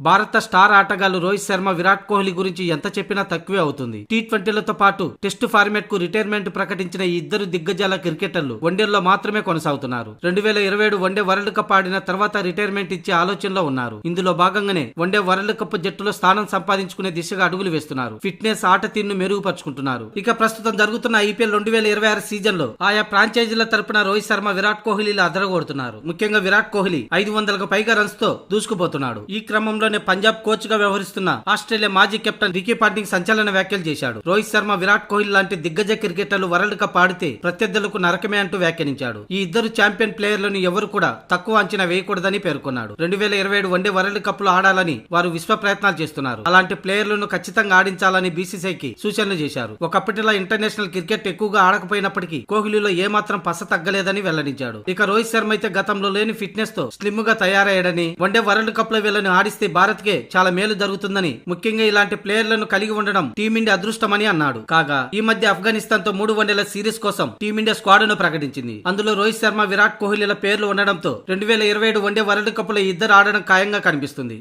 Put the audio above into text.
భారత స్టార్ ఆటగాళ్లు రోహిత్ శర్మ, విరాట్ కోహ్లీ గురించి ఎంత చెప్పినా తక్కువే అవుతుంది. టీ20లతో పాటు టెస్టు ఫార్మాట్ కు రిటైర్మెంట్ ప్రకటించిన ఈ ఇద్దరు దిగ్గజాల క్రికెటర్లు వన్డేల్లో మాత్రమే కొనసాగుతున్నారు. 2027 వన్డే వరల్డ్ కప్ ఆడిన తర్వాత రిటైర్మెంట్ ఇచ్చే ఆలోచనలో ఉన్నారు. ఇందులో భాగంగానే వన్డే వరల్డ్ కప్ జట్టులో స్థానం సంపాదించుకునే దిశగా అడుగులు వేస్తున్నారు. ఫిట్నెస్, ఆట తీరును మెరుగుపరుచుకుంటున్నారు. ఇక ప్రస్తుతం జరుగుతున్న IPL 2026 సీజన్ లో ఆయా ఫ్రాంచైజీల తరపున రోహిత్ శర్మ, విరాట్ కోహ్లీలు అదరగొడుతున్నారు. ముఖ్యంగా విరాట్ కోహ్లీ 500కు పైగా రన్స్ తో దూసుకుపోతున్నాడు. ఈ క్రమంలో పంజాబ్ కోచ్ గా వ్యవహరిస్తున్న ఆస్ట్రేలియా మాజీ కెప్టెన్ రికీ పాంటింగ్ సంచలన వ్యాఖ్యలు చేశాడు. రోహిత్ శర్మ, విరాట్ కోహ్లీ లాంటి దిగ్గజ క్రికెటర్లు వరల్డ్ కప్ ఆడితే ప్రత్యర్థులకు నరకమే అంటూ వ్యాఖ్యానించాడు. ఈ ఇద్దరు ఛాంపియన్ ప్లేయర్లను ఎవరు కూడా తక్కువ అంచనా వేయకూడదని పేర్కొన్నాడు. 2027 వన్డే వరల్డ్ కప్ లో ఆడాలని వారు విశ్వ ప్రయత్నాలు చేస్తున్నారు. అలాంటి ప్లేయర్లను ఖచ్చితంగా ఆడించాలని BCCIకి సూచనలు చేశారు. ఒకప్పటిలా ఇంటర్నేషనల్ క్రికెట్ ఎక్కువగా ఆడకపోయినప్పటికీ కోహ్లీలో ఏమాత్రం పస తగ్గలేదని వెల్లడించాడు. ఇక రోహిత్ శర్మ అయితే గతంలో లేని ఫిట్నెస్ తో స్లిమ్ గా తయారయ్యాడని, వన్డే వరల్డ్ కప్ లో వీళ్ళని ఆడిస్తే భారత్ కే చాలా మేలు జరుగుతుందని, ముఖ్యంగా ఇలాంటి ప్లేయర్లను కలిగి ఉండడం టీమిండియా అదృష్టమని అన్నాడు. కాగా ఈ మధ్య ఆఫ్ఘనిస్తాన్ తో 3 వన్డేల సిరీస్ కోసం టీమిండియా స్క్వాడ్ ను ప్రకటించింది. అందులో రోహిత్ శర్మ, విరాట్ కోహ్లీల పేర్లు ఉండడంతో 2027 వన్డే వరల్డ్ కప్ లో ఇద్దరు ఆడడం ఖాయంగా కనిపిస్తుంది.